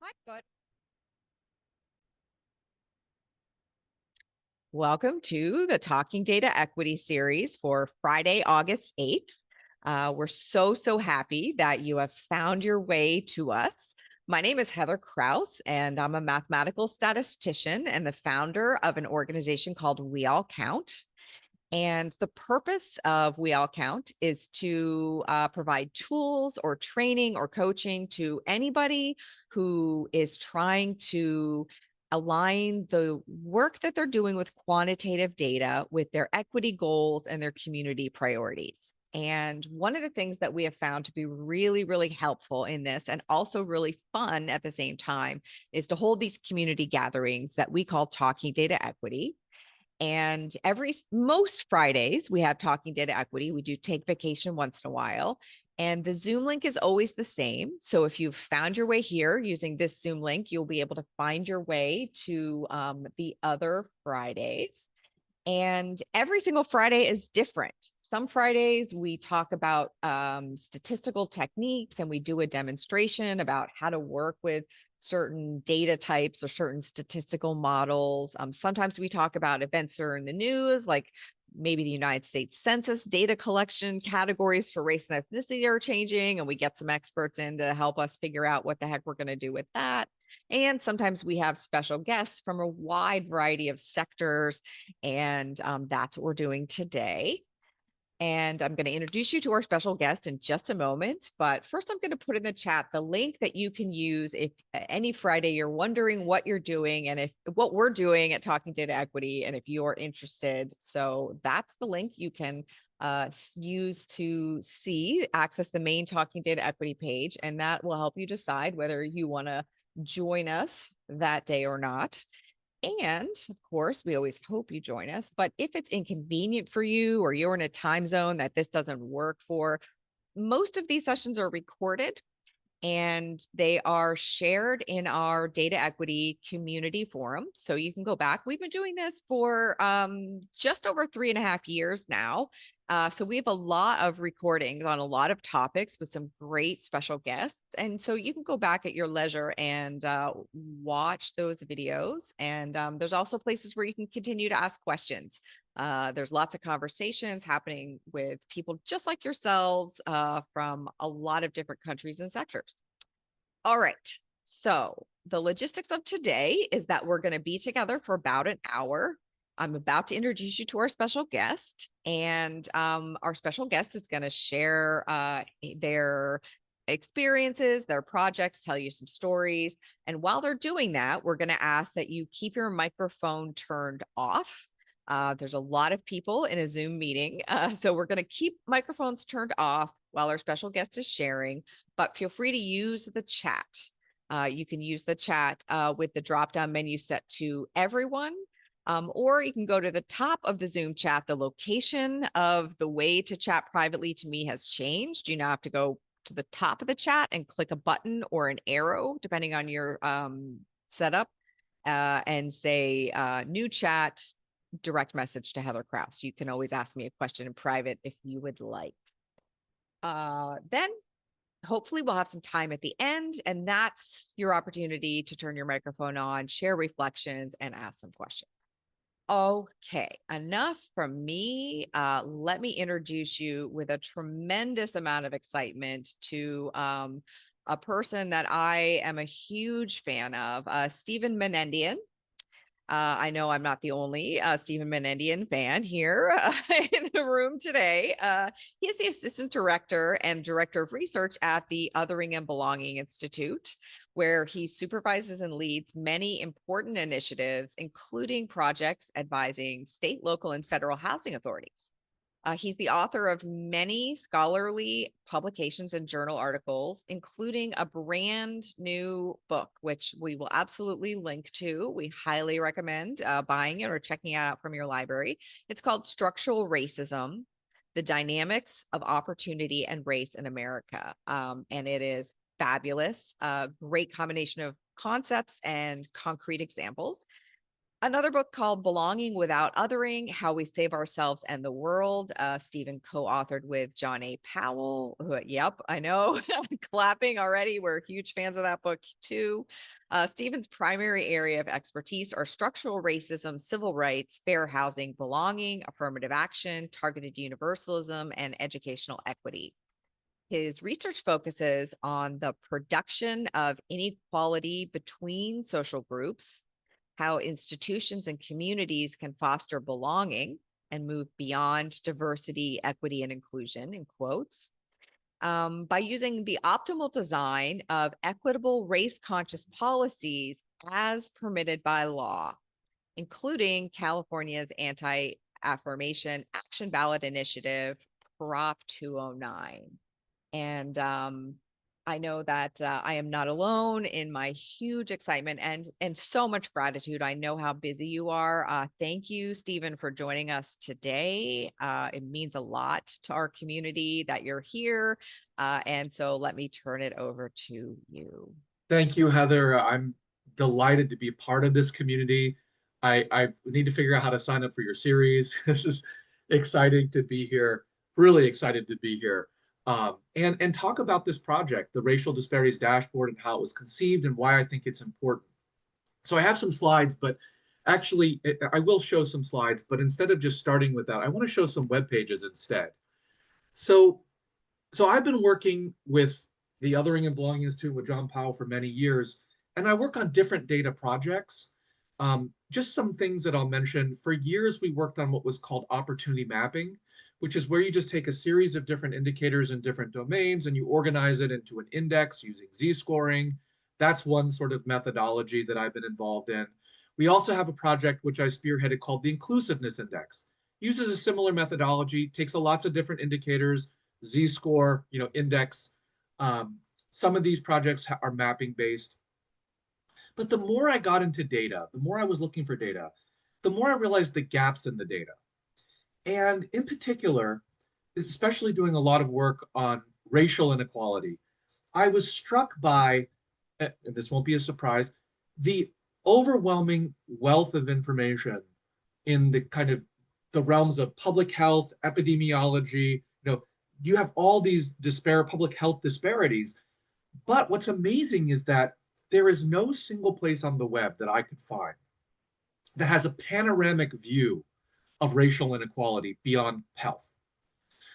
Hi, good. Welcome to the Talking Data Equity series for Friday, August 8th. We're so happy that you have found your way to us. My name is Heather Kraus, and I'm a mathematical statistician and the founder of an organization called We All Count. And the purpose of We All Count is to provide tools or training or coaching to anybody who is trying to align the work that they're doing with quantitative data with their equity goals and their community priorities. And one of the things that we have found to be really helpful in this and also really fun at the same time is to hold these community gatherings that we call Talking Data Equity. And most Fridays, we have Talking Data Equity. We do take vacation once in a while. And the Zoom link is always the same. So if you've found your way here using this Zoom link, you'll be able to find your way to the other Fridays. And every single Friday is different. Some Fridays we talk about statistical techniques and we do a demonstration about how to work with certain data types or certain statistical models. Sometimes we talk about events that are in the news, like maybe the United States Census data collection categories for race and ethnicity are changing, and we get some experts in to help us figure out what the heck we're going to do with that. And sometimes we have special guests from a wide variety of sectors, and that's what we're doing today. And I'm going to introduce you to our special guest in just a moment. But first, I'm going to put in the chat the link that you can use if any Friday you're wondering what you're doing and if what we're doing at Talking Data Equity, and if you're interested. So that's the link you can use to access the main Talking Data Equity page. And that will help you decide whether you want to join us that day or not. And of course, we always hope you join us. But if it's inconvenient for you or you're in a time zone that this doesn't work for, most of these sessions are recorded and they are shared in our data equity community forum. So you can go back. We've been doing this for just over 3.5 years now. So we have a lot of recordings on a lot of topics with some great special guests. And so you can go back at your leisure and watch those videos. And there's also places where you can continue to ask questions. There's lots of conversations happening with people just like yourselves from a lot of different countries and sectors. All right. So the logistics of today is that we're going to be together for about an hour. I'm about to introduce you to our special guest, and our special guest is going to share their experiences, their projects, tell you some stories. And while they're doing that, we're going to ask that you keep your microphone turned off. There's a lot of people in a Zoom meeting, so we're going to keep microphones turned off while our special guest is sharing, but feel free to use the chat. You can use the chat with the drop-down menu set to everyone, or you can go to the top of the Zoom chat. The location of the way to chat privately to me has changed. You now have to go to the top of the chat and click a button or an arrow, depending on your setup, and say new chat, direct message to Heather Kraus. You can always ask me a question in private if you would like. Then hopefully we'll have some time at the end, and that's your opportunity to turn your microphone on, share reflections, and ask some questions. Okay, enough from me. Let me introduce you with a tremendous amount of excitement to a person that I am a huge fan of, Stephen Menendian. I know I'm not the only Stephen Menendian fan here in the room today. He is the Assistant Director and Director of Research at the Othering and Belonging Institute, where he supervises and leads many important initiatives, including projects advising state, local, and federal housing authorities. He's the author of many scholarly publications and journal articles, including a brand new book, which we will absolutely link to. We highly recommend buying it or checking it out from your library. It's called Structural Racism: The Dynamics of Opportunity and Race in America. And it is fabulous, a great combination of concepts and concrete examples. Another book called Belonging Without Othering: How We Save Ourselves and the World. Stephen co-authored with John A. Powell. Yep, I know. Clapping already. We're huge fans of that book too. Stephen's primary area of expertise are structural racism, civil rights, fair housing, belonging, affirmative action, targeted universalism, and educational equity. His research focuses on the production of inequality between social groups, how institutions and communities can foster belonging and move beyond diversity, equity, and inclusion, in quotes, by using the optimal design of equitable race conscious policies as permitted by law, including California's anti affirmation action ballot initiative, Prop 209. And I know that I am not alone in my huge excitement and so much gratitude. I know how busy you are. Thank you, Stephen, for joining us today. It means a lot to our community that you're here. And so let me turn it over to you. Thank you, Heather. I'm delighted to be part of this community. I need to figure out how to sign up for your series. This is exciting to be here, really excited to be here. And talk about this project, the Racial Disparities Dashboard, and how it was conceived and why I think it's important. So I have some slides, but actually I will show some slides, but instead of just starting with that, I want to show some web pages instead. So so I've been working with the Othering and Belonging Institute with John Powell for many years, and I work on different data projects. Just some things that I'll mention. For years, we worked on what was called opportunity mapping, which is where you just take a series of different indicators in different domains and you organize it into an index using z-scoring. That's one sort of methodology that I've been involved in. We also have a project which I spearheaded called the Inclusiveness Index. Uses a similar methodology, takes a lots of different indicators, z-score, index. Some of these projects are mapping based. But the more I got into data, the more I was looking for data, the more I realized the gaps in the data. And in particular, especially doing a lot of work on racial inequality, I was struck by, and this won't be a surprise, the overwhelming wealth of information in the kind of the realms of public health, epidemiology. You have all these public health disparities. But what's amazing is that there is no single place on the web that I could find that has a panoramic view of racial inequality beyond health.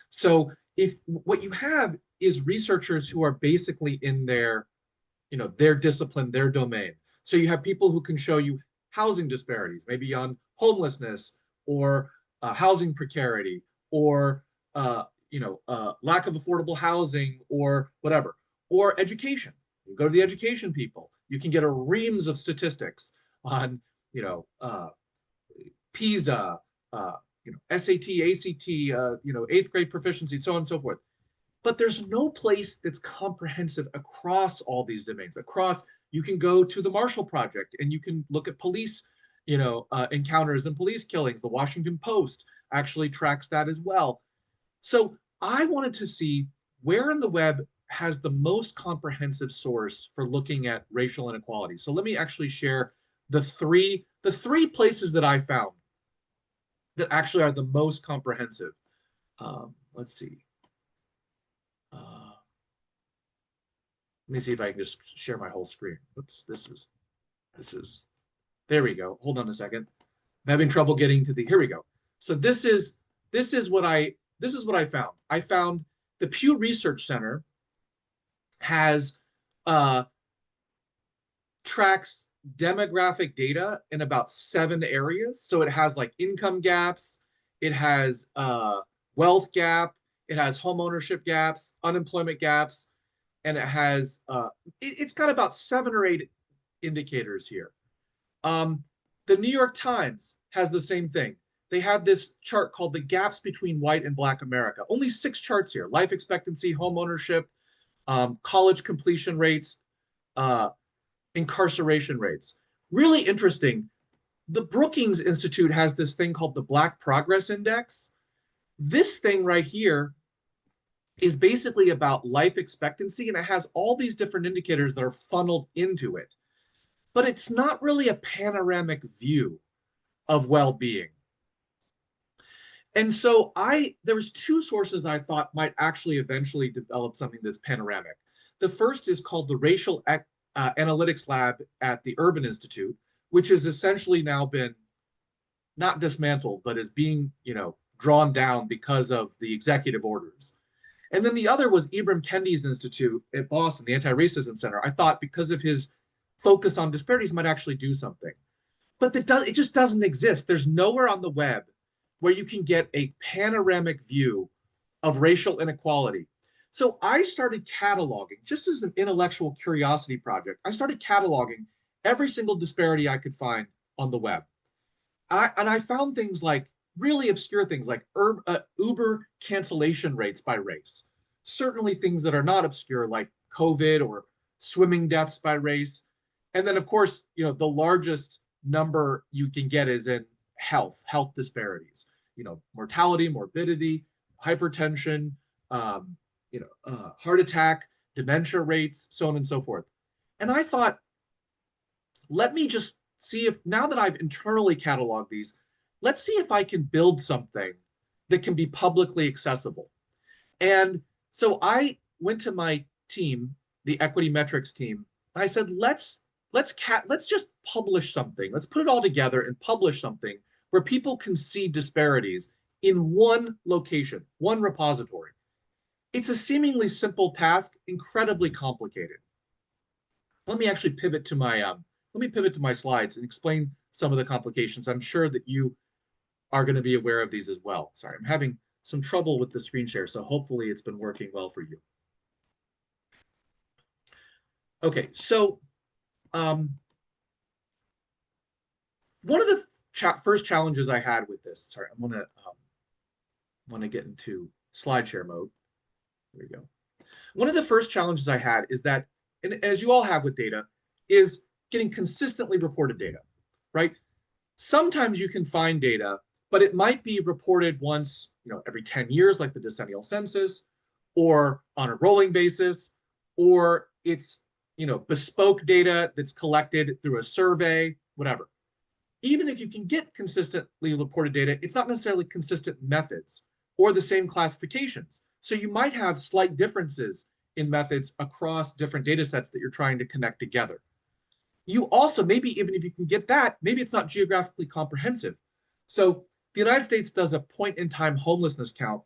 So if what you have is researchers who are basically in their discipline, their domain. So you have people who can show you housing disparities, maybe on homelessness or housing precarity or lack of affordable housing or whatever, or education. You go to the education people, you can get a reams of statistics on PISA, SAT, ACT, eighth grade proficiency, so on and so forth. But there's no place that's comprehensive across all these domains. You can go to the Marshall Project and you can look at police, encounters and police killings. The Washington Post actually tracks that as well. So I wanted to see where in the web has the most comprehensive source for looking at racial inequality. So let me actually share the three places that I found that actually are the most comprehensive. Let's see. Let me see if I can just share my whole screen. Oops, this is, there we go. Hold on a second. I'm having trouble getting to here we go. So this is what I found. I found the Pew Research Center has tracks demographic data in about 7 areas. So it has like income gaps, it has wealth gap, it has home ownership gaps, unemployment gaps, and it has it's got about 7 or 8 indicators here. The New York Times has the same thing. They had this chart called the gaps between white and black America. Only 6 charts here: life expectancy, home ownership, college completion rates, incarceration rates. Really interesting. The Brookings Institute has this thing called the Black Progress Index. This thing right here is basically about life expectancy, and it has all these different indicators that are funneled into it. But it's not really a panoramic view of well-being. And so there was two sources I thought might actually eventually develop something that's panoramic. The first is called the Racial Analytics Lab at the Urban Institute, which has essentially now been not dismantled, but is being, drawn down because of the executive orders. And then the other was Ibram Kendi's Institute at Boston, the Anti-Racism Center. I thought because of his focus on disparities might actually do something. But it just doesn't exist. There's nowhere on the web where you can get a panoramic view of racial inequality. So I started cataloging, just as an intellectual curiosity project, I started cataloging every single disparity I could find on the web. I found things like really obscure things like Uber cancellation rates by race. Certainly things that are not obscure like COVID or swimming deaths by race. And then of course, the largest number you can get is in health disparities, mortality, morbidity, hypertension, heart attack, dementia rates, so on and so forth. And I thought, let me just see if, now that I've internally cataloged these, let's see if I can build something that can be publicly accessible. And so I went to my team, the equity metrics team, and I said, let's just publish something. Let's put it all together and publish something where people can see disparities in one location, one repository. It's a seemingly simple task, incredibly complicated. Let me actually pivot to my slides and explain some of the complications. I'm sure that you are going to be aware of these as well. Sorry, I'm having some trouble with the screen share, so hopefully it's been working well for you. Okay, so one of the first challenges I had with this, sorry, I'm going to get into slide share mode. There we go. One of the first challenges I had is that, and as you all have with data, is getting consistently reported data, right? Sometimes you can find data, but it might be reported once, every 10 years, like the decennial census, or on a rolling basis, or it's, bespoke data that's collected through a survey, whatever. Even if you can get consistently reported data, it's not necessarily consistent methods or the same classifications. So you might have slight differences in methods across different data sets that you're trying to connect together. You also, maybe even if you can get that, maybe it's not geographically comprehensive. So the United States does a point-in-time homelessness count,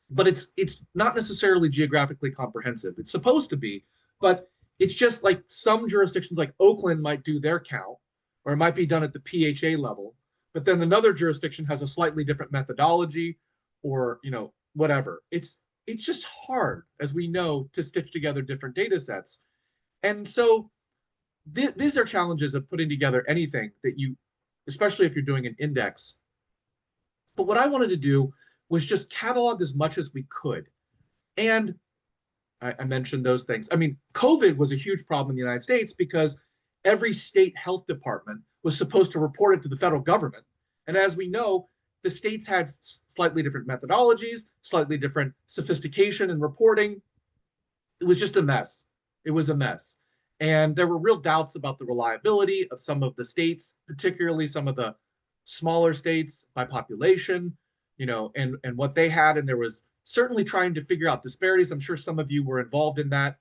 but it's not necessarily geographically comprehensive. It's supposed to be, but it's just like some jurisdictions like Oakland might do their count, or it might be done at the PHA level, but then another jurisdiction has a slightly different methodology, or whatever. It's just hard, as we know, to stitch together different data sets. And so these are challenges of putting together anything that you, especially if you're doing an index. But what I wanted to do was just catalog as much as we could. And I mentioned those things. I mean, COVID was a huge problem in the United States because every state health department was supposed to report it to the federal government. And as we know, the states had slightly different methodologies, slightly different sophistication in reporting. It was just a mess. It was a mess. And there were real doubts about the reliability of some of the states, particularly some of the smaller states by population, and what they had. And there was certainly trying to figure out disparities. I'm sure some of you were involved in that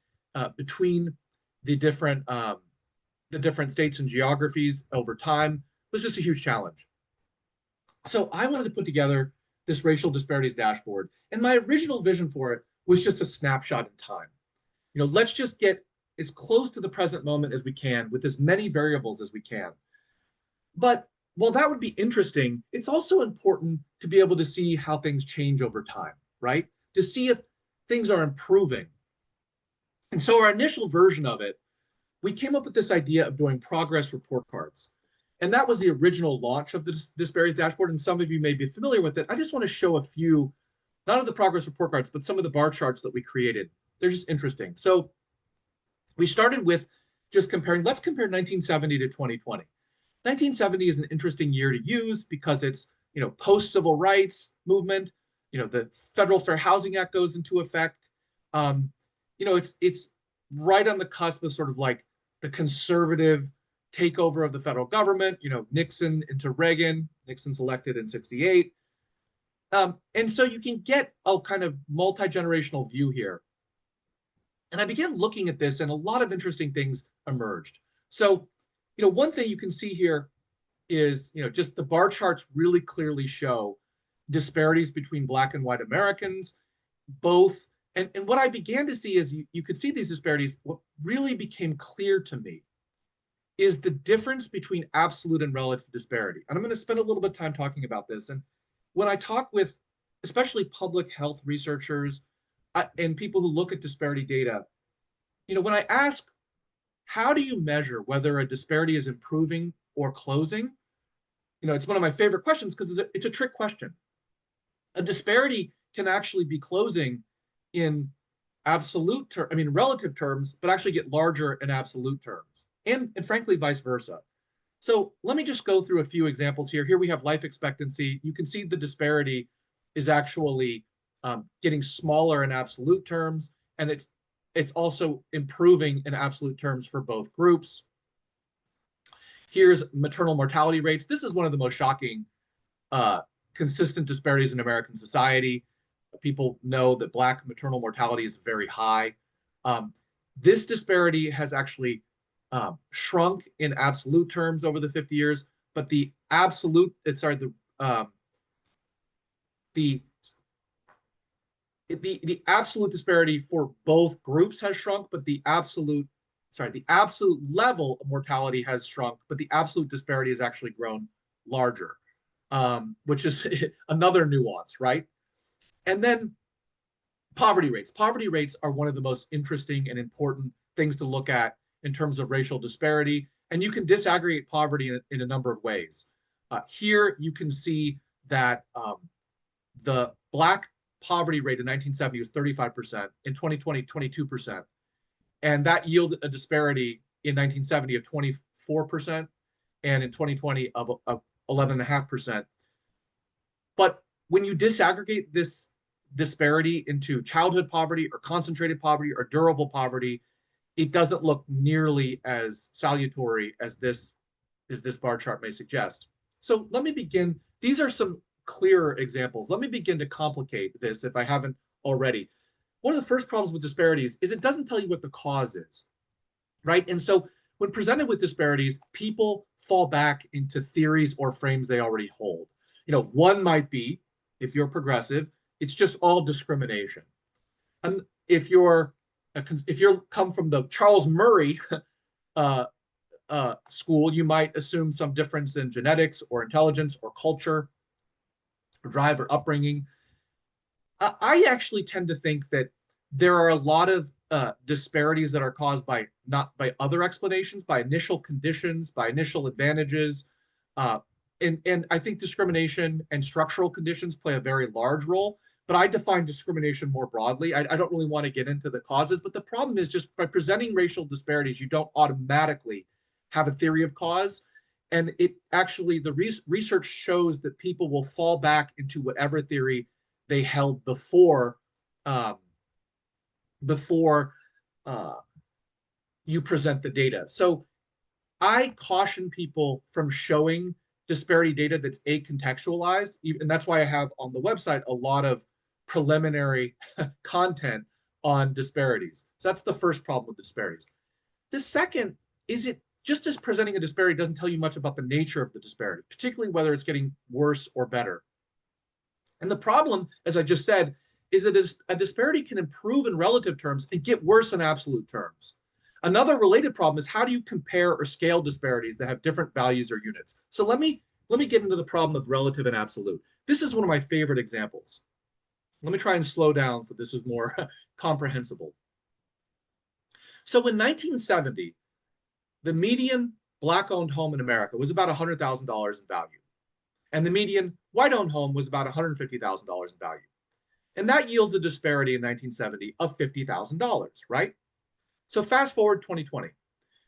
between the different states and geographies over time. It was just a huge challenge. So I wanted to put together this racial disparities dashboard. And my original vision for it was just a snapshot in time. Let's just get as close to the present moment as we can with as many variables as we can. But while that would be interesting, it's also important to be able to see how things change over time, right? To see if things are improving. And so our initial version of it, we came up with this idea of doing progress report cards. And that was the original launch of the disparities dashboard. And some of you may be familiar with it. I just want to show a few, not of the progress report cards, but some of the bar charts that we created. They're just interesting. So we started with just comparing, let's compare 1970 to 2020. 1970 is an interesting year to use because it's, post-civil rights movement, the Federal Fair Housing Act goes into effect. It's right on the cusp of sort of like the conservative takeover of the federal government, Nixon into Reagan, Nixon's elected in 68. And so you can get a kind of multi-generational view here. And I began looking at this, and a lot of interesting things emerged. So, one thing you can see here is, just the bar charts really clearly show disparities between Black and white Americans, both. And what I began to see is you could see these disparities. What really became clear to me is the difference between absolute and relative disparity. And I'm going to spend a little bit of time talking about this. And when I talk with especially public health researchers and people who look at disparity data, when I ask, how do you measure whether a disparity is improving or closing? It's one of my favorite questions because it's a trick question. A disparity can actually be closing in relative terms, but actually get larger in absolute terms, and frankly, vice versa. So let me just go through a few examples here. Here we have life expectancy. You can see the disparity is actually getting smaller in absolute terms, and it's also improving in absolute terms for both groups. Here's maternal mortality rates. This is one of the most shocking consistent disparities in American society. People know that Black maternal mortality is very high. This disparity has actually shrunk in absolute terms over the 50 years, but the absolute absolute disparity for both groups has shrunk, but the absolute level of mortality has shrunk, but the absolute disparity has actually grown larger, which is another nuance, right? And then poverty rates. Poverty rates are one of the most interesting and important things to look at in terms of racial disparity. And you can disaggregate poverty in a number of ways. Here you can see that the Black poverty rate in 1970 was 35%, in 2020, 22%. And that yielded a disparity in 1970 of 24%, and in 2020 of 11.5%. But when you disaggregate this disparity into childhood poverty or concentrated poverty or durable poverty, it doesn't look nearly as salutary as this bar chart may suggest. So let me begin. These are some clearer examples. Let me begin to complicate this if I haven't already. One of the first problems with disparities is it doesn't tell you what the cause is, right? And so when presented with disparities, people fall back into theories or frames they already hold. One might be, if you're progressive, it's just all discrimination. And if you're come from the Charles Murray school, you might assume some difference in genetics or intelligence or culture or drive or upbringing. I actually tend to think that there are a lot of disparities that are caused not by other explanations, by initial conditions, by initial advantages. And I think discrimination and structural conditions play a very large role, but I define discrimination more broadly. I don't really want to get into the causes, but the problem is just by presenting racial disparities, you don't automatically have a theory of cause. And it actually, the research shows that people will fall back into whatever theory they held before you present the data. So I caution people from showing disparity data that's acontextualized, and that's why I have on the website a lot of preliminary content on disparities. So that's the first problem with disparities. The second is it just as presenting a disparity doesn't tell you much about the nature of the disparity, particularly whether it's getting worse or better. And the problem, as I just said, is that a disparity can improve in relative terms and get worse in absolute terms. Another related problem is how do you compare or scale disparities that have different values or units? So let me get into the problem of relative and absolute. This is one of my favorite examples. Let me try and slow down so this is more comprehensible. So in 1970, the median Black-owned home in America was about $100,000 in value. And the median white-owned home was about $150,000 in value. And that yields a disparity in 1970 of $50,000, right? So fast forward 2020,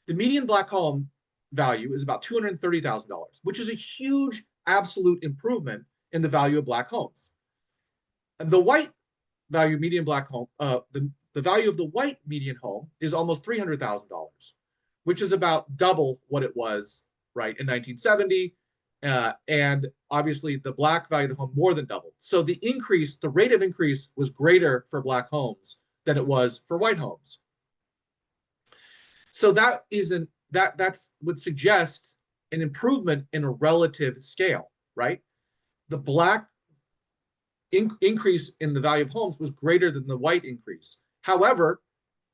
the median Black home value is about $230,000, which is a huge absolute improvement in the value of Black homes. And the white value median Black home, the value of the white median home is almost $300,000, which is about double what it was, right, in 1970. And obviously the black value of the home more than doubled. So the increase, the rate of increase was greater for black homes than it was for white homes. So that isn't that's would suggest an improvement in a relative scale, right? The black increase in the value of homes was greater than the white increase. However,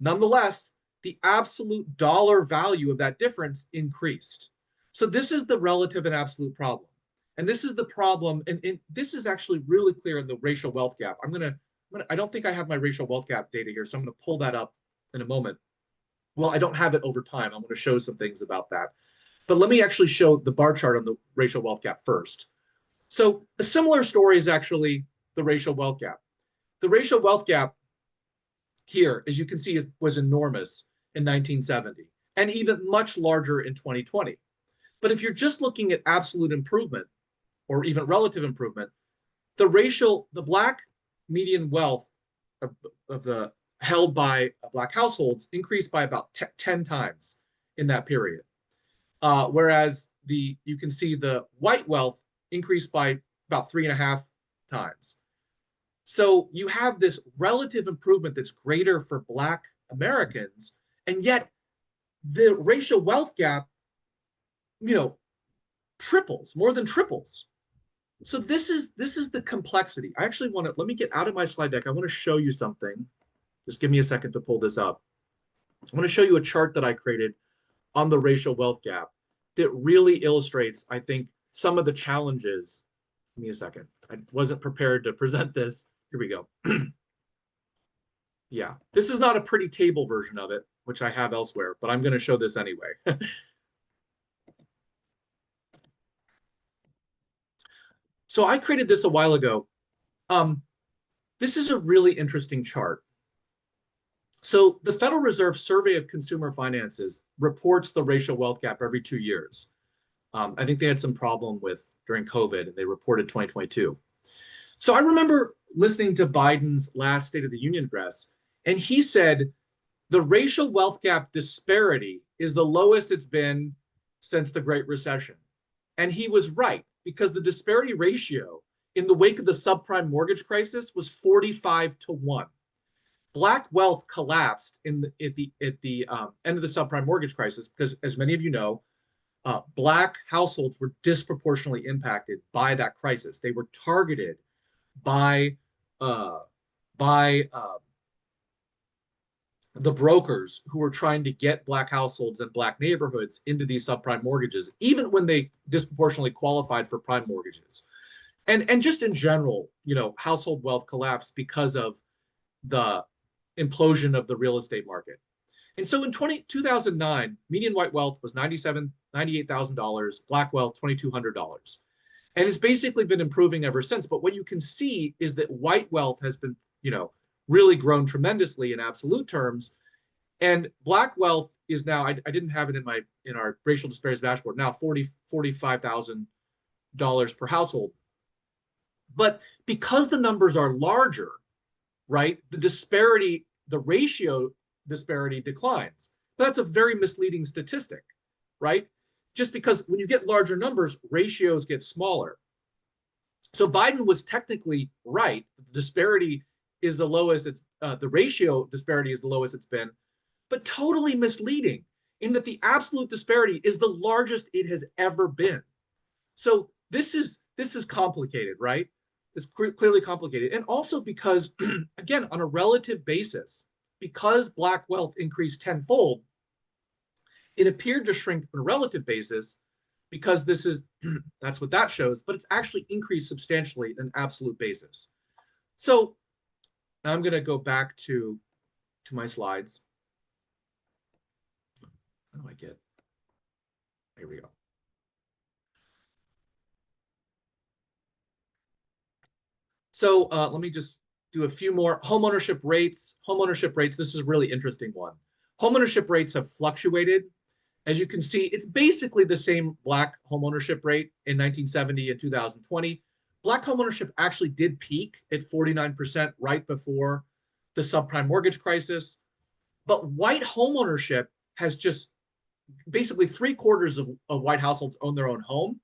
nonetheless, the absolute dollar value of that difference increased. So this is the relative and absolute problem. And this is the problem, and this is actually really clear in the racial wealth gap. I don't think I have my racial wealth gap data here, so I'm gonna pull that up in a moment. Well, I don't have it over time. I'm gonna show some things about that. But let me actually show the bar chart on the racial wealth gap first. So a similar story is actually the racial wealth gap. The racial wealth gap here, as you can see, was enormous in 1970 and even much larger in 2020. But if you're just looking at absolute improvement or even relative improvement, the black median wealth of the held by black households increased by about 10 times in that period. Whereas you can see the white wealth increased by about 3.5 times. So you have this relative improvement that's greater for black Americans, and yet the racial wealth gap, triples, more than triples. So this is the complexity. I actually want to, let me get out of my slide deck. I want to show you something. Just give me a second to pull this up. I want to show you a chart that I created on the racial wealth gap that really illustrates, I think, some of the challenges. Give me a second. I wasn't prepared to present this. Here we go. Yeah, this is not a pretty table version of it, which I have elsewhere, but I'm going to show this anyway. So I created this a while ago. This is a really interesting chart. So the Federal Reserve Survey of Consumer Finances reports the racial wealth gap every 2 years. I think they had some problem with during COVID, and they reported 2022. So I remember listening to Biden's last State of the Union address, and he said the racial wealth gap disparity is the lowest it's been since the Great Recession. And he was right, because the disparity ratio in the wake of the subprime mortgage crisis was 45-1. Black wealth collapsed at the end of the subprime mortgage crisis because, as many of you know, Black households were disproportionately impacted by that crisis. They were targeted by the brokers who were trying to get Black households and Black neighborhoods into these subprime mortgages, even when they disproportionately qualified for prime mortgages. And just in general, household wealth collapsed because of the implosion of the real estate market. And so in 2009, median white wealth was $98,000, Black wealth $2,200. And it's basically been improving ever since. But what you can see is that white wealth has been, really grown tremendously in absolute terms. And Black wealth is now, I didn't have it in our racial disparities dashboard, now $45,000 per household. But because the numbers are larger, right, the ratio disparity declines. But that's a very misleading statistic, right? Just because when you get larger numbers, ratios get smaller. So Biden was technically right. The disparity is the lowest. The ratio disparity is the lowest it's been, but totally misleading in that the absolute disparity is the largest it has ever been. So this is complicated, right? It's clearly complicated. And also because, again, on a relative basis, because Black wealth increased tenfold, it appeared to shrink on a relative basis because that's what that shows, but it's actually increased substantially on an absolute basis. So now I'm going to go back to my slides. How do I get? Here we go. So let me just do a few more. Homeownership rates. This is a really interesting one. Homeownership rates have fluctuated. As you can see, it's basically the same Black homeownership rate in 1970 and 2020. Black homeownership actually did peak at 49% right before the subprime mortgage crisis. But white homeownership has just basically 3/4 of white households own their own home,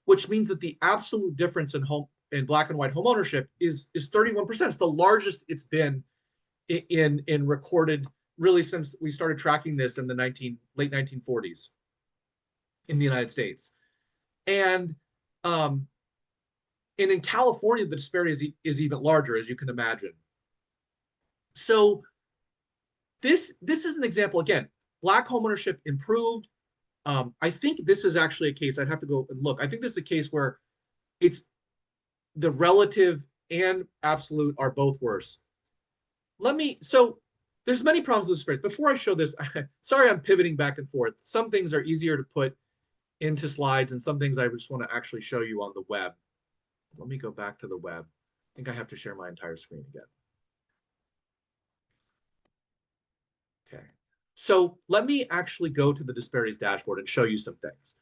which means that the absolute difference in black and white home ownership is 31%. It's the largest it's been in recorded really since we started tracking this in the late 1940s in the United States. And um, and in California, the disparity is even larger, as you can imagine. So this is an example again. Black homeownership improved. I think this is actually a case. I'd have to go and look. I think this is a case where it's the relative and absolute are both worse. So there's many problems with disparity. Before I show this, sorry, I'm pivoting back and forth. Some things are easier to put into slides, and some things I just want to actually show you on the web. Let me go back to the web. I think I have to share my entire screen again. Okay. So let me actually go to the disparities dashboard and show you some things.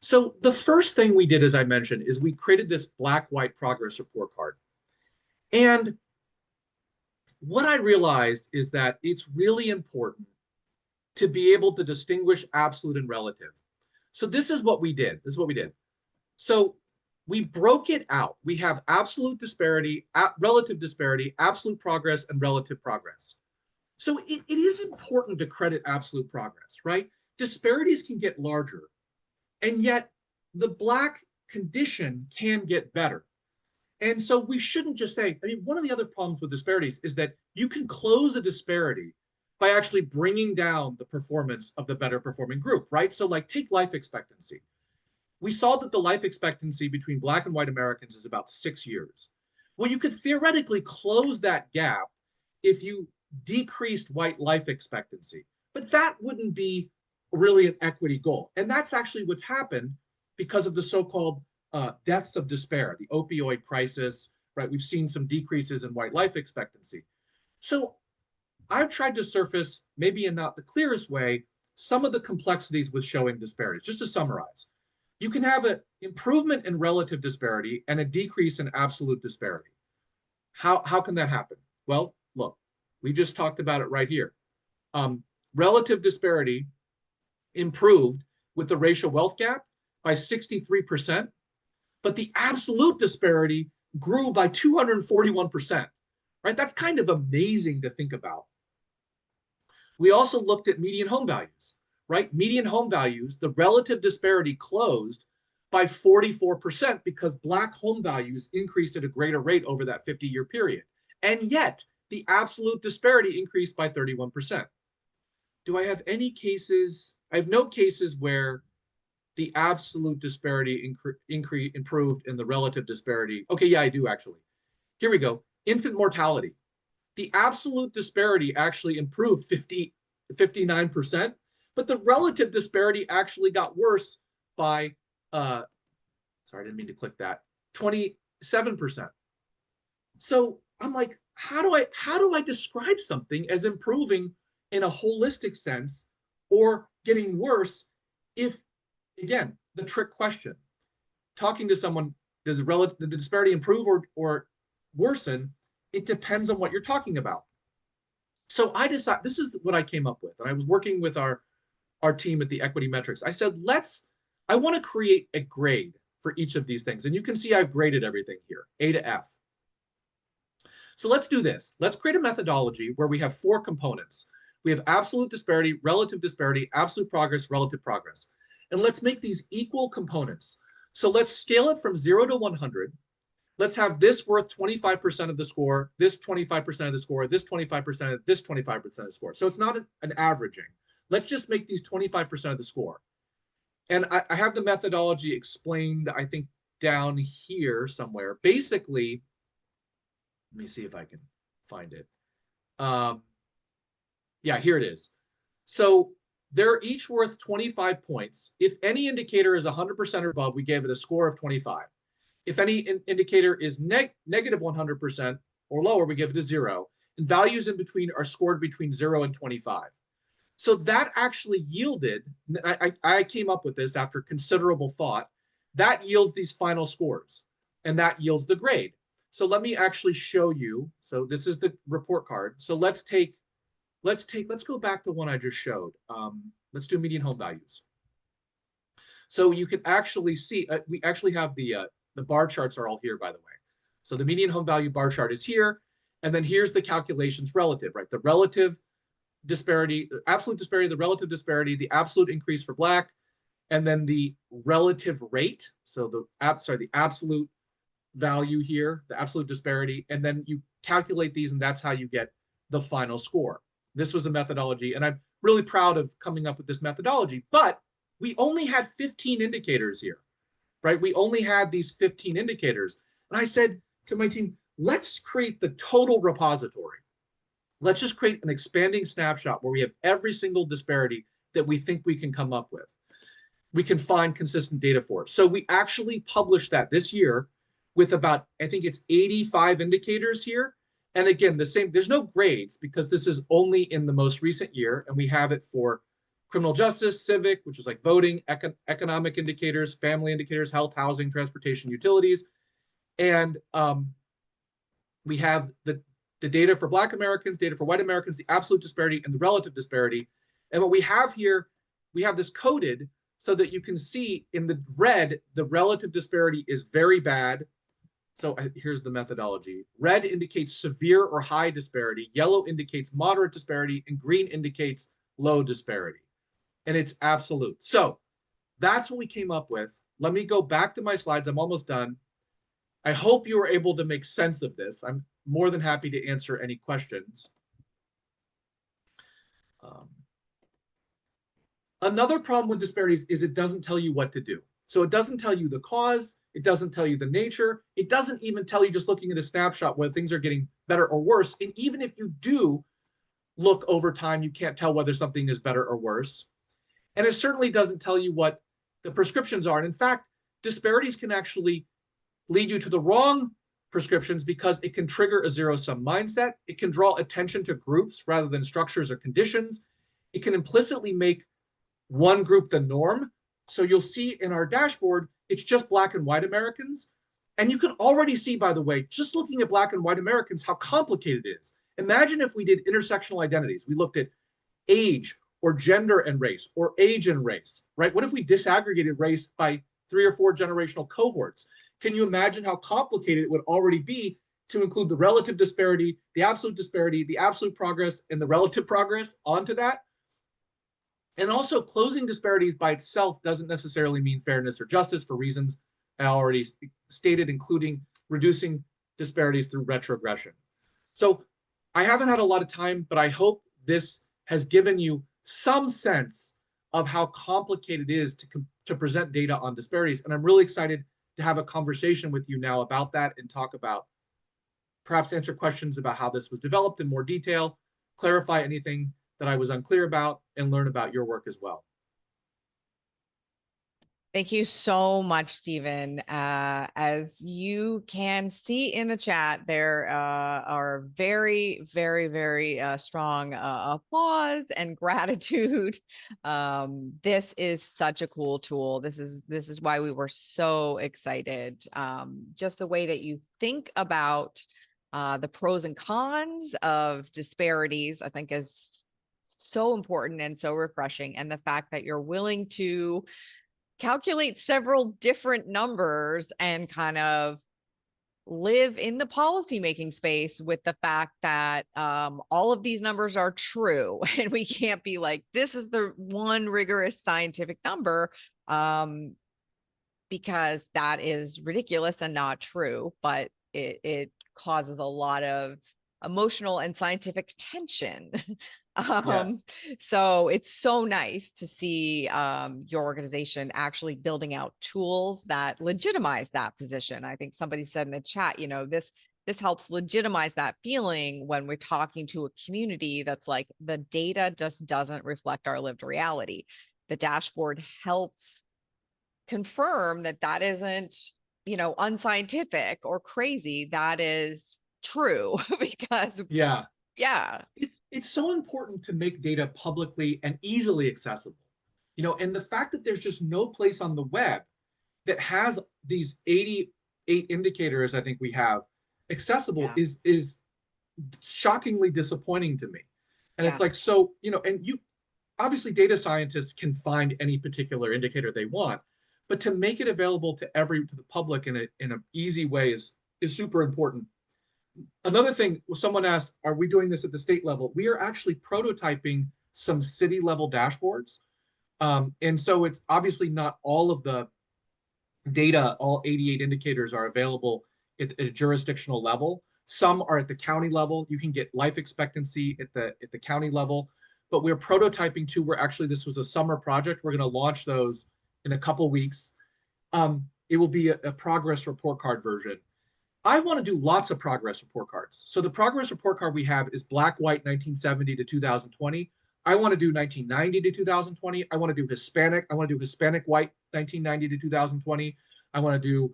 So the first thing we did, as I mentioned, is we created this black-white progress report card. And what I realized is that it's really important to be able to distinguish absolute and relative. So this is what we did. So we broke it out. We have absolute disparity, relative disparity, absolute progress, and relative progress. So it is important to credit absolute progress, right? Disparities can get larger, and yet the Black condition can get better. And so we shouldn't just say, I mean, one of the other problems with disparities is that you can close a disparity by actually bringing down the performance of the better performing group, right? So like take life expectancy. We saw that the life expectancy between Black and white Americans is about 6 years. Well, you could theoretically close that gap if you decreased white life expectancy, but that wouldn't be really an equity goal. And that's actually what's happened because of the so-called deaths of despair, the opioid crisis, right? We've seen some decreases in white life expectancy. So I've tried to surface, maybe in not the clearest way, some of the complexities with showing disparities. Just to summarize, you can have an improvement in relative disparity and a decrease in absolute disparity. How can that happen? Well, look, we just talked about it right here. Relative disparity improved with the racial wealth gap by 63%, but the absolute disparity grew by 241%, right? That's kind of amazing to think about. We also looked at median home values, right? Median home values, the relative disparity closed by 44% because Black home values increased at a greater rate over that 50-year period. And yet, the absolute disparity increased by 31%. Do I have any cases? I have no cases where the absolute disparity improved and the relative disparity. Okay, yeah, I do actually. Here we go. Infant mortality. The absolute disparity actually improved 59%, but the relative disparity actually got worse by, sorry, I didn't mean to click that, 27%. So I'm like, how do I describe something as improving in a holistic sense or getting worse if, again, the trick question, talking to someone, does the disparity improve or worsen? It depends on what you're talking about. So I decided, this is what I came up with. And I was working with our team at the Equity Metrics. I said, I want to create a grade for each of these things. And you can see I've graded everything here, A to F. So let's do this. Let's create a methodology where we have 4 components. We have absolute disparity, relative disparity, absolute progress, relative progress. And let's make these equal components. So let's scale it from 0 to 100. Let's have this worth 25% of the score, this 25% of the score, this 25% of this 25% of the score. So it's not an averaging. Let's just make these 25% of the score. And I have the methodology explained, I think, down here somewhere. Basically, let me see if I can find it. Yeah, here it is. So they're each worth 25 points. If any indicator is 100% or above, we gave it a score of 25. If any indicator is negative 100% or lower, we give it a 0. And values in between are scored between 0 and 25. So that actually yielded, I came up with this after considerable thought, that yields these final scores. And that yields the grade. So let me actually show you. So this is the report card. So let's go back to one I just showed. Let's do median home values. So you can actually see, we actually have the bar charts are all here, by the way. So the median home value bar chart is here. And then here's the calculations relative, right? The relative disparity, the absolute disparity, the relative disparity, the absolute increase for Black, and then the relative rate. So the absolute value here, the absolute disparity, and then you calculate these, and that's how you get the final score. This was a methodology, and I'm really proud of coming up with this methodology, but we only had 15 indicators here, right? We only had these 15 indicators. And I said to my team, let's create the total repository. Let's just create an expanding snapshot where we have every single disparity that we think we can come up with. We can find consistent data for. So we actually published that this year with about, I think it's 85 indicators here. And again, the same, there's no grades because this is only in the most recent year, and we have it for criminal justice, civic, which is like voting, economic indicators, family indicators, health, housing, transportation, utilities. And we have the data for Black Americans, data for white Americans, the absolute disparity and the relative disparity. And what we have here, we have this coded so that you can see in the red, the relative disparity is very bad. So here's the methodology. Red indicates severe or high disparity. Yellow indicates moderate disparity, and green indicates low disparity. And it's absolute. So that's what we came up with. Let me go back to my slides. I'm almost done. I hope you were able to make sense of this. I'm more than happy to answer any questions. Another problem with disparities is it doesn't tell you what to do. So it doesn't tell you the cause. It doesn't tell you the nature. It doesn't even tell you just looking at a snapshot whether things are getting better or worse. And even if you do look over time, you can't tell whether something is better or worse. And it certainly doesn't tell you what the prescriptions are. And in fact, disparities can actually lead you to the wrong prescriptions because it can trigger a zero-sum mindset. It can draw attention to groups rather than structures or conditions. It can implicitly make one group the norm. So you'll see in our dashboard, it's just Black and white Americans. And you can already see, by the way, just looking at Black and white Americans, how complicated it is. Imagine if we did intersectional identities. We looked at age or gender and race or age and race, right? What if we disaggregated race by 3 or 4 generational cohorts? Can you imagine how complicated it would already be to include the relative disparity, the absolute progress, and the relative progress onto that? And also, closing disparities by itself doesn't necessarily mean fairness or justice for reasons I already stated, including reducing disparities through retrogression. So I haven't had a lot of time, but I hope this has given you some sense of how complicated it is to present data on disparities. And I'm really excited to have a conversation with you now about that and talk about, perhaps answer questions about how this was developed in more detail, clarify anything that I was unclear about, and learn about your work as well. Thank you so much, Stephen. As you can see in the chat, there are very, very, very strong applause and gratitude. This is such a cool tool. This is why we were so excited. Just the way that you think about the pros and cons of disparities, I think, is so important and so refreshing. And the fact that you're willing to calculate several different numbers and kind of live in the policymaking space with the fact that all of these numbers are true, and we can't be like, this is the one rigorous scientific number, because that is ridiculous and not true, but it causes a lot of emotional and scientific tension. Yes. So it's so nice to see your organization actually building out tools that legitimize that position. I think somebody said in the chat, this helps legitimize that feeling when we're talking to a community that's like, the data just doesn't reflect our lived reality. The dashboard helps confirm that that isn't, unscientific or crazy. That is true because Yeah. yeah. It's so important to make data publicly and easily accessible. And the fact that there's just no place on the web that has these 88 indicators, I think we have, accessible is shockingly disappointing to me. And it's like, so, and you obviously data scientists can find any particular indicator they want, but to make it available to the public in an easy way is super important. Another thing, someone asked, are we doing this at the state level? We are actually prototyping some city level dashboards. And so it's obviously not all of the data, all 88 indicators are available at a jurisdictional level. Some are at the county level. You can get life expectancy at the county level, but we're prototyping too. This was a summer project. We're going to launch those in a couple weeks. It will be a progress report card version. I want to do lots of progress report cards. So the progress report card we have is black, white, 1970 to 2020. I want to do 1990 to 2020. I want to do Hispanic. I want to do Hispanic white 1990 to 2020. I want to do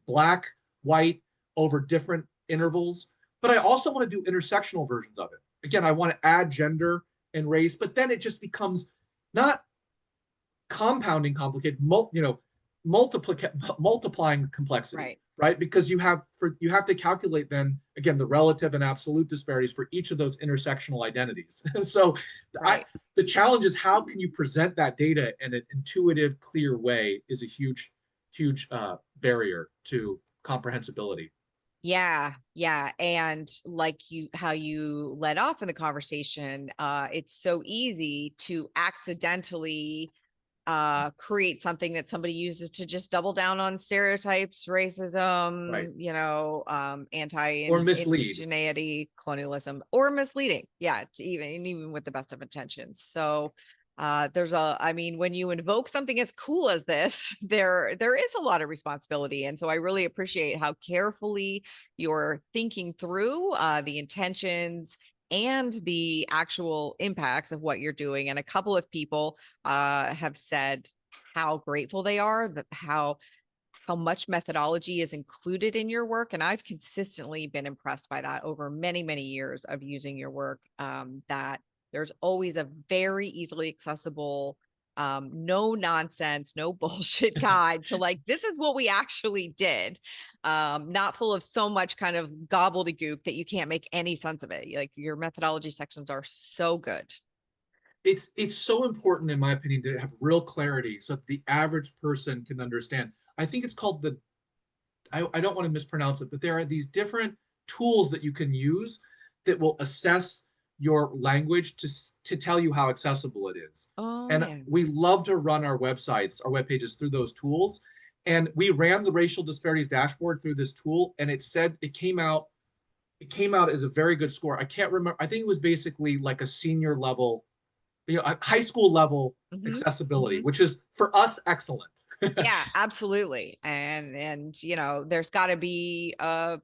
black, white over different intervals. But I also want to do intersectional versions of it. Again, I want to add gender and race, but then it just becomes not compounding complicated, multiplying complexity, right? Because you have to calculate then again the relative and absolute disparities for each of those intersectional identities. And so the challenge is how can you present that data in an intuitive, clear way is a huge barrier to comprehensibility. Yeah, yeah. And like how you led off in the conversation, it's so easy to accidentally create something that somebody uses to just double down on stereotypes, racism, or mislead, indigeneity, colonialism, or misleading. Yeah, even with the best of intentions. So when you invoke something as cool as this, there is a lot of responsibility. And so I really appreciate how carefully you're thinking through the intentions and the actual impacts of what you're doing. And a couple of people have said how grateful they are, that how much methodology is included in your work. And I've consistently been impressed by that over many, many years of using your work, that there's always a very easily accessible, no nonsense, no bullshit guide to like, this is what we actually did. Not full of so much kind of gobbledygook that you can't make any sense of it. Like your methodology sections are so good. It's so important, in my opinion, to have real clarity so that the average person can understand. I think it's called I don't want to mispronounce it, but there are these different tools that you can use that will assess your language to tell you how accessible it is. And we love to run our web pages through those tools. And we ran the racial disparities dashboard through this tool, and it came out as a very good score. I can't remember. I think it was basically like a senior level, a high school level accessibility, which is for us excellent. Yeah, absolutely. And there's got to be a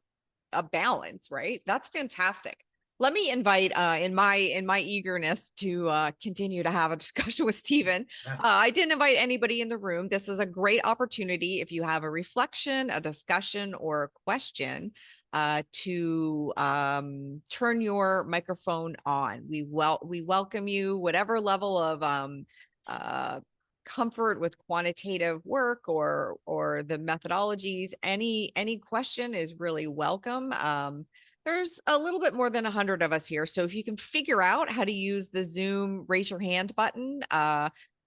balance, right? That's fantastic. Let me invite in my eagerness to continue to have a discussion with Stephen. I didn't invite anybody in the room. This is a great opportunity if you have a reflection, a discussion, or a question to turn your microphone on. We welcome you, whatever level of comfort with quantitative work or the methodologies. Any question is really welcome. There's a little bit more than 100 of us here, so if you can figure out how to use the Zoom raise your hand button,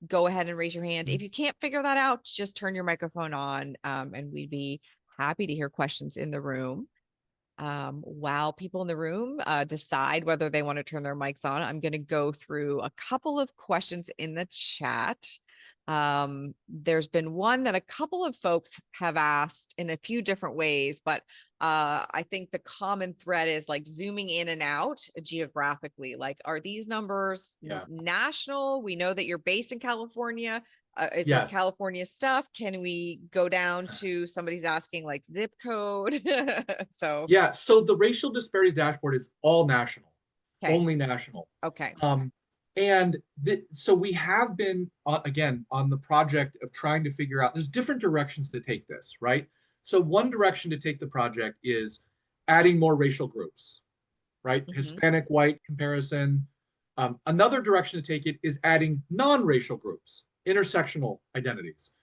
go ahead and raise your hand. If you can't figure that out, just turn your microphone on, and we'd be happy to hear questions in the room. While people in the room decide whether they want to turn their mics on, I'm going to go through a couple of questions in the chat. There's been one that a couple of folks have asked in a few different ways, but I think the common thread is like zooming in and out geographically. Like, are these numbers national? We know that you're based in California. Is there California stuff? Can we go down to somebody's asking like zip code? So the racial disparities dashboard is all national, only national. Okay. So we have been again on the project of trying to figure out there's different directions to take this, right? So one direction to take the project is adding more racial groups, right? Hispanic white comparison. Another direction to take it is adding non-racial groups, intersectional identities,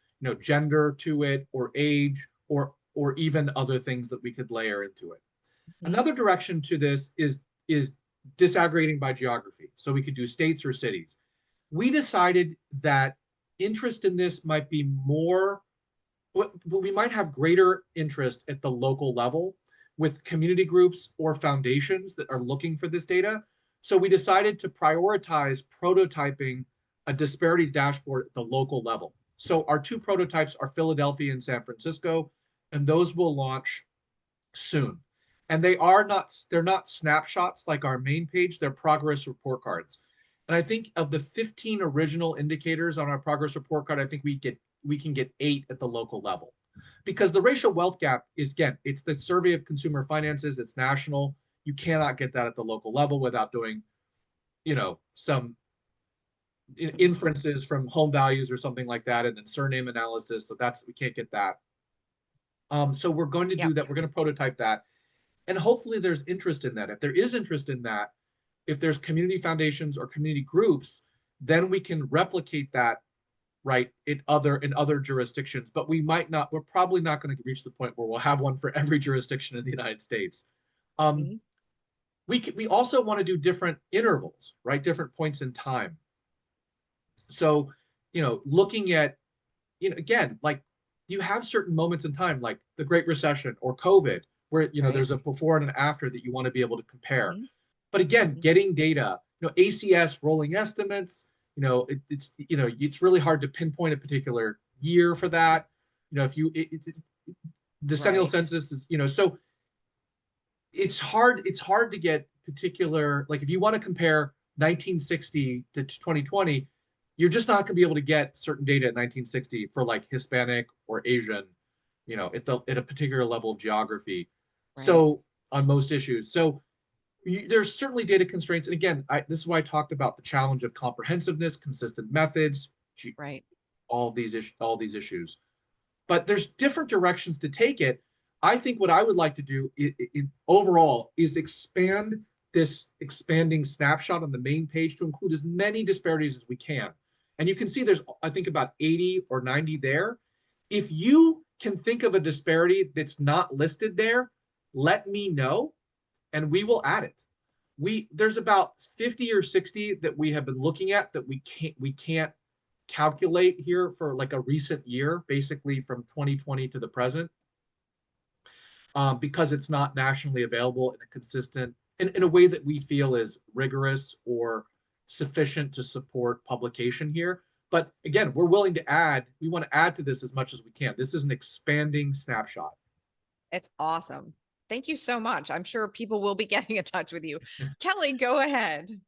gender to it, or age, or even other things that we could layer into it. Another direction to this is disaggregating by geography. So we could do states or cities. We decided that interest in this might be more, but we might have greater interest at the local level with community groups or foundations that are looking for this data. So we decided to prioritize prototyping a disparity dashboard at the local level. So our two prototypes are Philadelphia and San Francisco, and those will launch soon. And they're not snapshots like our main page, they're progress report cards. And I think of the 15 original indicators on our progress report card, I think we can get 8 at the local level. Because the racial wealth gap is, again, it's the survey of consumer finances, it's national. You cannot get that at the local level without doing, some inferences from home values or something like that, and then surname analysis. So we can't get that. So we're going to do Yep. that. We're going to prototype that. And hopefully there's interest in that. If there is interest in that, if there's community foundations or community groups, then we can replicate that, right, in other jurisdictions. But we're probably not going to reach the point where we'll have one for every jurisdiction in the United States. Mhm. We also want to do different intervals, right? Different points in time. So, looking at, again, like you have certain moments in time, like the Great Recession or COVID, where, Right. there's a before and an after that you want to be able to compare. Mhm. But again, Mhm. getting data, ACS rolling estimates, it's really hard to pinpoint a particular year for that. If you, the decennial Right. census is, so it's hard to get particular, like if you want to compare 1960 to 2020, you're just not going to be able to get certain data at 1960 for like Hispanic or Asian, at a particular level of geography. Right. So on most issues, so there's certainly data constraints. And again, this is why I talked about the challenge of comprehensiveness, consistent methods, Right. all these issues. But there's different directions to take it. I think what I would like to do overall is expand this expanding snapshot on the main page to include as many disparities as we can. And you can see there's, I think, about 80 or 90 there. If you can think of a disparity that's not listed there, let me know and we will add it. There's about 50 or 60 that we have been looking at that we can't calculate here for like a recent year, basically from 2020 to the present, because it's not nationally available in a consistent, in a way that we feel is rigorous or sufficient to support publication here. But again, we're willing to add, we want to add to this as much as we can. This is an expanding snapshot. It's awesome. Thank you so much. I'm sure people will be getting in touch with you. Kelly, go ahead.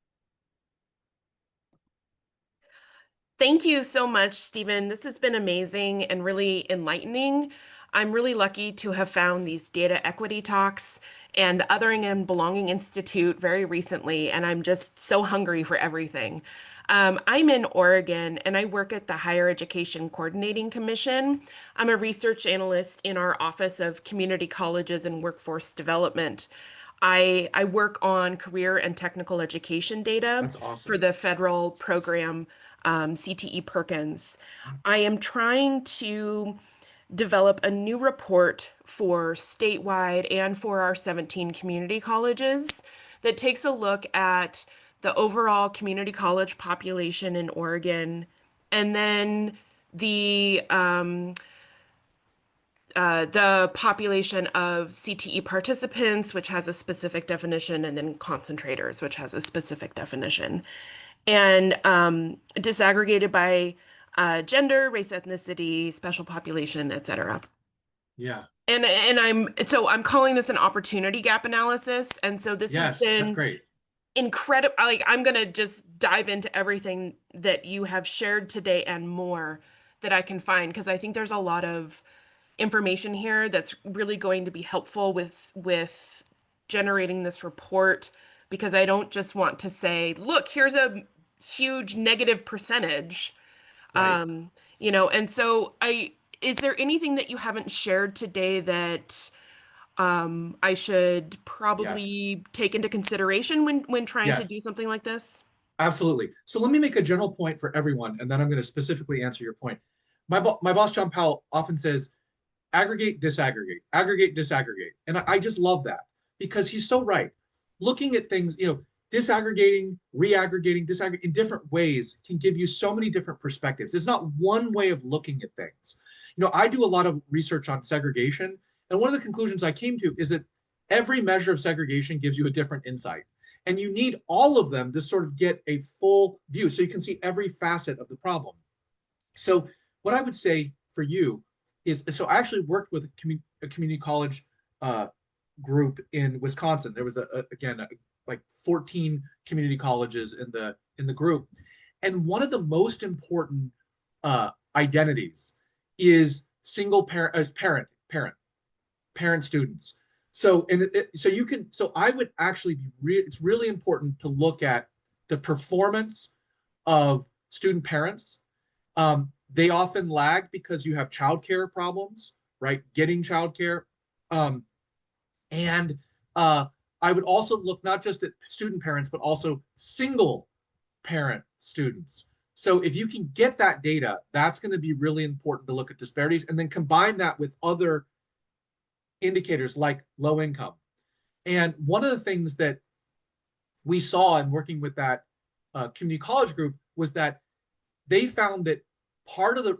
Thank you so much, Stephen. This has been amazing and really enlightening. I'm really lucky to have found these data equity talks and the Othering and Belonging Institute very recently, and I'm just so hungry for everything. I'm in Oregon and I work at the Higher Education Coordinating Commission. I'm a research analyst in our Office of Community Colleges and Workforce Development. I work on career and technical education data That's for awesome. the federal program CTE Perkins. I am trying to develop a new report for statewide and for our 17 community colleges that takes a look at the overall community college population in Oregon and then the the population of CTE participants, which has a specific definition, and then concentrators, which has a specific definition, and disaggregated by gender, race, ethnicity, special population, etc. Yeah. I'm calling this an opportunity gap analysis, and so this has Yes, that's been great. incredible. Like I'm gonna just dive into everything that you have shared today and more that I can find because I think there's a lot of information here that's really going to be helpful with generating this report because I don't just want to say, look, here's a huge negative percentage. Right. And so is there anything that you haven't shared today that I should Yes. probably take into consideration when trying to Yes. do something like this? Absolutely. So let me make a general point for everyone, and then I'm going to specifically answer your point. My boss, John Powell, often says, aggregate, disaggregate. And I just love that because he's so right. Looking at things, disaggregating, reaggregating, disaggregating in different ways can give you so many different perspectives. It's not one way of looking at things. I do a lot of research on segregation, and one of the conclusions I came to is that every measure of segregation gives you a different insight. And you need all of them to sort of get a full view so you can see every facet of the problem. So what I would say for you is, so I actually worked with a community college group in Wisconsin. There was like 14 community colleges in the group, and one of the most important identities is single parent as parent students. So so I would actually it's really important to look at the performance of student parents. They often lag because you have childcare problems, right? Getting childcare. And I would also look not just at student parents, but also single parent students. So if you can get that data, that's going to be really important to look at disparities, and then combine that with other indicators like low income. And one of the things that we saw in working with that community college group was that they found that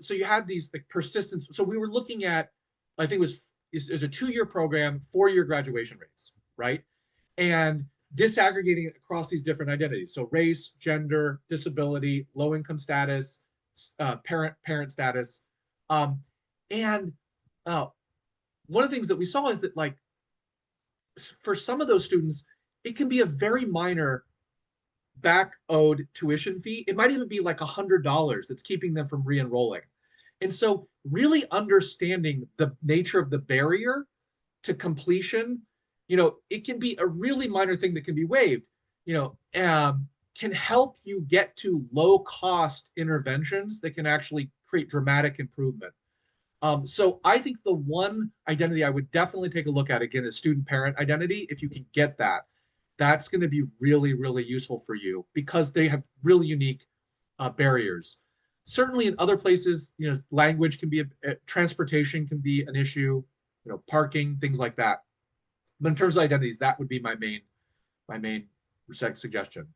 so you had these like persistence. So we were looking at, I think it was a 2-year program, 4-year graduation rates, right? And disaggregating it across these different identities. So race, gender, disability, low income status, parent status. And one of the things that we saw is that, like, for some of those students, it can be a very minor back owed tuition fee. It might even be like $100 that's keeping them from re-enrolling. And so really understanding the nature of the barrier to completion, it can be a really minor thing that can be waived, can help you get to low cost interventions that can actually create dramatic improvement. So I think the one identity I would definitely take a look at again is student parent identity. If you can get that, that's going to be really, really useful for you because they have really unique barriers. Certainly in other places, language can be transportation can be an issue, parking, things like that. But in terms of identities, that would be my main suggestion.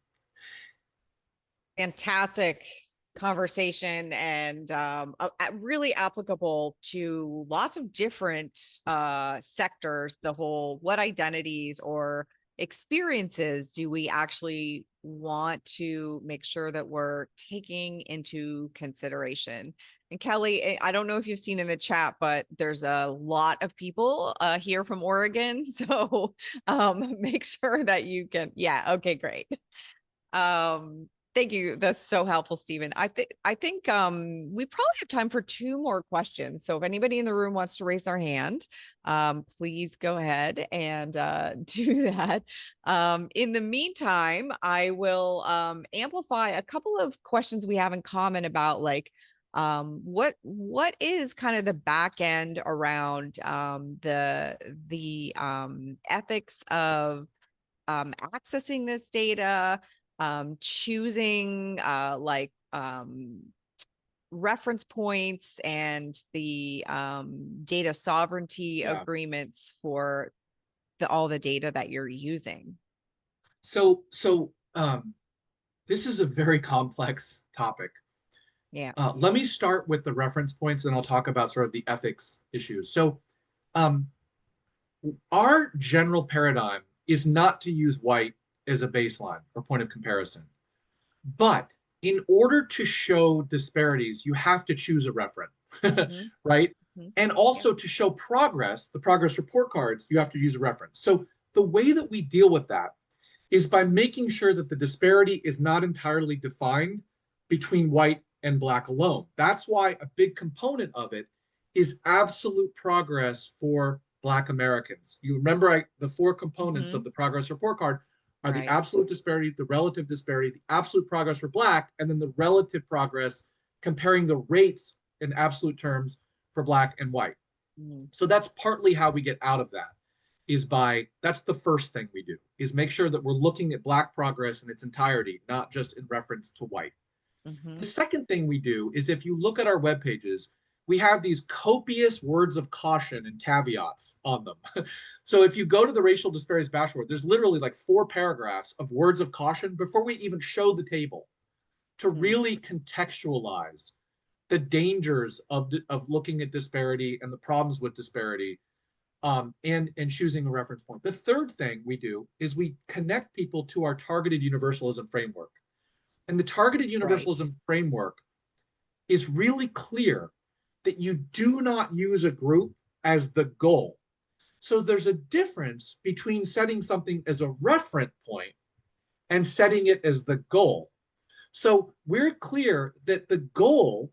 Fantastic conversation, and really applicable to lots of different sectors. The whole, what identities or experiences do we actually want to make sure that we're taking into consideration? And Kelly, I don't know if you've seen in the chat, but there's a lot of people here from Oregon. So make sure that you can, yeah, okay, great. Thank you. That's so helpful, Stephen. I think we probably have time for 2 more questions. So if anybody in the room wants to raise their hand, please go ahead and do that. In the meantime, I will amplify a couple of questions we have in common about, like, what is kind of the back end around the ethics of accessing this data, choosing reference points, and the data sovereignty agreements for all the data that you're using. So this is a very complex topic. Yeah. Let me start with the reference points, and I'll talk about sort of the ethics issues. So our general paradigm is not to use white as a baseline or point of comparison. But in order to show disparities, you have to choose a referent, right? And also to show progress, the progress report cards, you have to use a reference. So the way that we deal with that is by making sure that the disparity is not entirely defined between white and black alone. That's why a big component of it is absolute progress for Black Americans. You remember the 4 components of the progress report card are the absolute disparity, the relative disparity, the absolute progress for Black, and then the relative progress comparing the rates in absolute terms for Black and white. So that's partly how we get out of that, is that's the first thing we do, is make sure that we're looking at Black progress in its entirety, not just in reference to white. The second thing we do is, if you look at our web pages, we have these copious words of caution and caveats on them. So if you go to the racial disparities dashboard, there's literally like 4 paragraphs of words of caution before we even show the table to really contextualize the dangers of looking at disparity and the problems with disparity, and choosing a reference point. The third thing we do is we connect people to our targeted universalism framework. And the targeted universalism framework is really clear that you do not use a group as the goal. So there's a difference between setting something as a reference point and setting it as the goal. So we're clear that the goal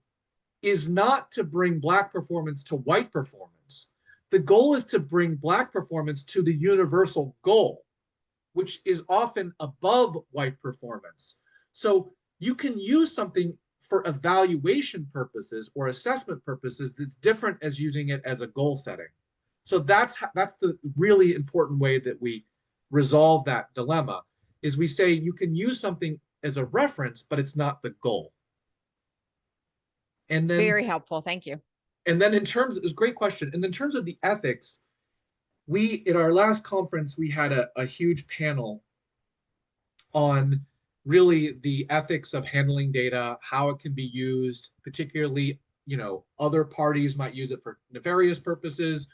is not to bring Black performance to white performance. The goal is to bring Black performance to the universal goal, which is often above white performance. So you can use something for evaluation purposes or assessment purposes that's different as using it as a goal setting. So that's the really important way that we resolve that dilemma, is we say you can use something as a reference, but it's not the goal. And then Very helpful. Thank you. And then in terms, it was a great question. And in terms of the ethics, we, at our last conference, we had a huge panel on really the ethics of handling data, how it can be used, particularly, other parties might use it for nefarious purposes.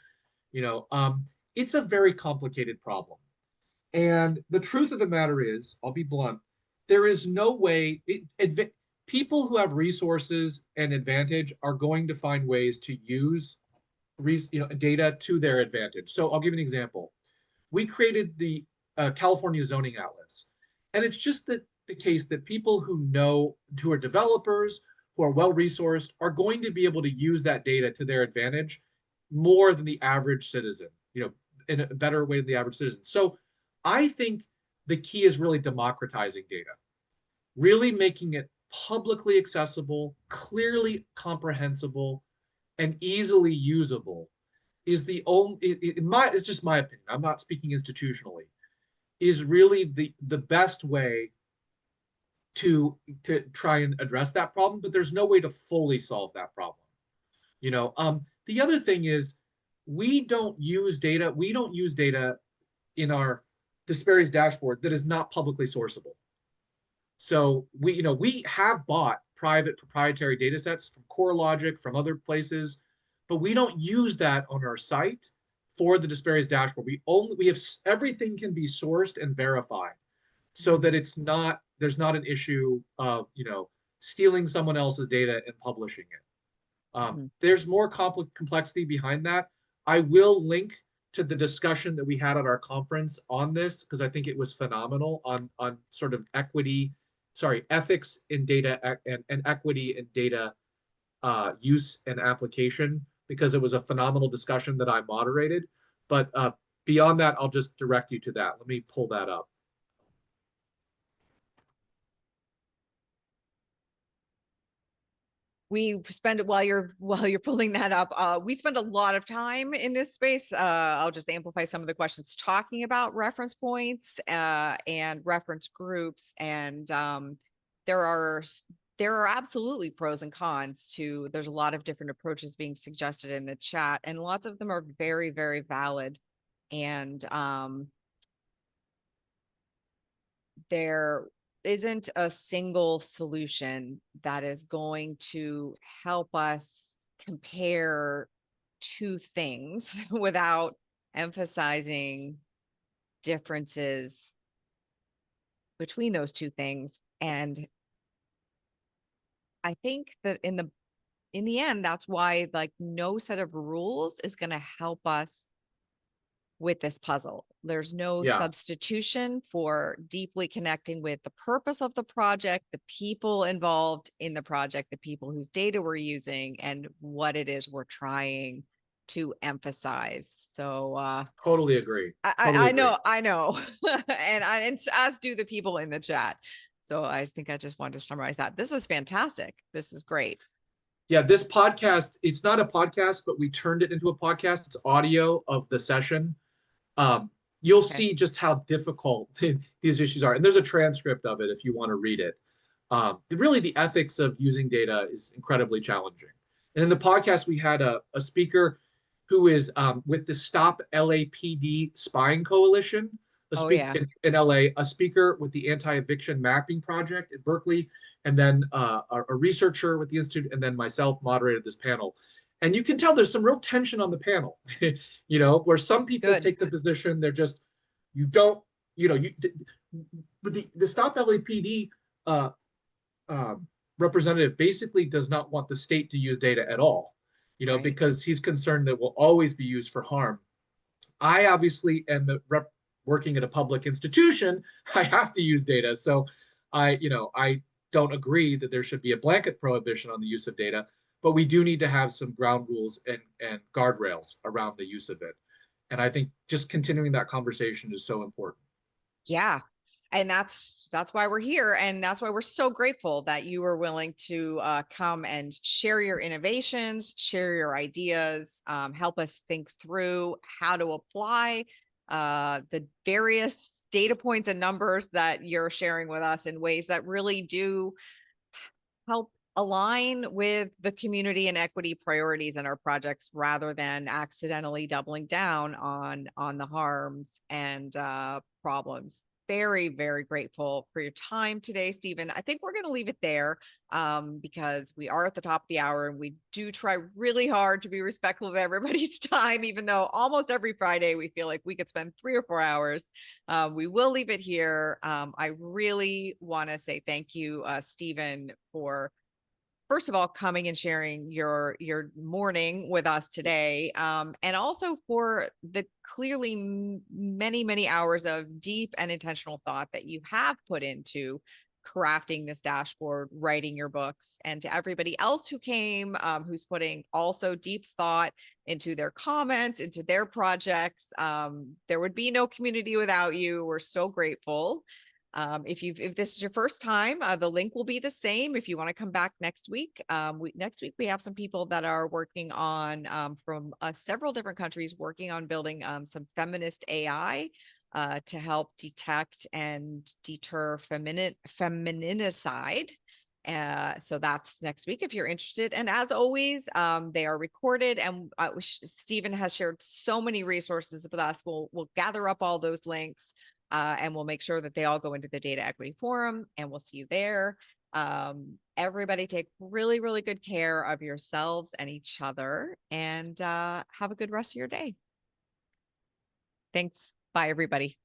It's a very complicated problem. And the truth of the matter is, I'll be blunt, there is no way, people who have resources and advantage are going to find ways to use data to their advantage. So I'll give you an example. We created the California Zoning Atlas. And it's just the case that people who are developers, who are well-resourced, are going to be able to use that data to their advantage more than the average citizen, in a better way than the average citizen. So I think the key is really democratizing data, really making it publicly accessible, clearly comprehensible, and easily usable is the only, it's just my opinion, I'm not speaking institutionally, is really the best way to try and address that problem, but there's no way to fully solve that problem. The other thing is we don't use data in our disparities dashboard that is not publicly sourceable. So we have bought private proprietary data sets from CoreLogic, from other places, but we don't use that on our site for the disparities dashboard. We have everything can be sourced and verified, so that there's not an issue of stealing someone else's data and publishing it. There's more complexity behind that. I will link to the discussion that we had at our conference on this, because I think it was phenomenal on sort of ethics in data and equity in data use and application, because it was a phenomenal discussion that I moderated. But beyond that, I'll just direct you to that. Let me pull that up. We spend, while you're pulling that up, we spend a lot of time in this space. I'll just amplify some of the questions talking about reference points and reference groups. And there are absolutely pros and cons to, there's a lot of different approaches being suggested in the chat, and lots of them are very, very valid. And there isn't a single solution that is going to help us compare two things without emphasizing differences between those two things. And I think that in the end, that's why no set of rules is going to help us with this puzzle. There's no substitution for deeply connecting with the purpose of the project, the people involved in the project, the people whose data we're using, and what it is we're trying to emphasize. So totally agree. I know. and as do the people in the chat. So I think I just wanted to summarize that. This is fantastic. This is great. Yeah, this podcast, it's not a podcast, but we turned it into a podcast. It's audio of the session. You'll see just how difficult these issues are. And there's a transcript of it if you want to read it. Really, the ethics of using data is incredibly challenging. And in the podcast, we had a speaker who is with the Stop LAPD Spying Coalition, a Oh, speak yeah. in LA, a speaker with the Anti-Eviction Mapping Project in Berkeley, and then a researcher with the Institute, and then myself moderated this panel. And you can tell there's some real tension on the panel, where some people Good. take the position they're just, you don't, the Stop LAPD uh, representative basically does not want the state to use data at all, Right. because he's concerned that it will always be used for harm. I obviously am working at a public institution. I have to use data. So I don't agree that there should be a blanket prohibition on the use of data, but we do need to have some ground rules and guardrails around the use of it. And I think just continuing that conversation is so important. Yeah. And that's why we're here. And that's why we're so grateful that you were willing to come and share your innovations, share your ideas, help us think through how to apply the various data points and numbers that you're sharing with us in ways that really do help align with the community and equity priorities in our projects rather than accidentally doubling down on the harms and problems. Very, very grateful for your time today, Stephen. I think we're going to leave it there because we are at the top of the hour and we do try really hard to be respectful of everybody's time, even though almost every Friday we feel like we could spend 3 or 4 hours. We will leave it here. I really want to say thank you, Stephen, for first of all coming and sharing your morning with us today, and also for the clearly many hours of deep and intentional thought that you have put into crafting this dashboard, writing your books, and to everybody else who came, who's putting also deep thought into their comments, into their projects. There would be no community without you. We're so grateful. If this is your first time, the link will be the same. If you want to come back next week, next week we have some people that are working on from several different countries working on building some feminist AI to help detect and deter feminicide. So that's next week if you're interested. And as always, they are recorded, and Stephen has shared so many resources with us. We'll gather up all those links. And we'll make sure that they all go into the Data Equity Forum, and we'll see you there. Everybody take really, really good care of yourselves and each other, and have a good rest of your day. Thanks. Bye, everybody.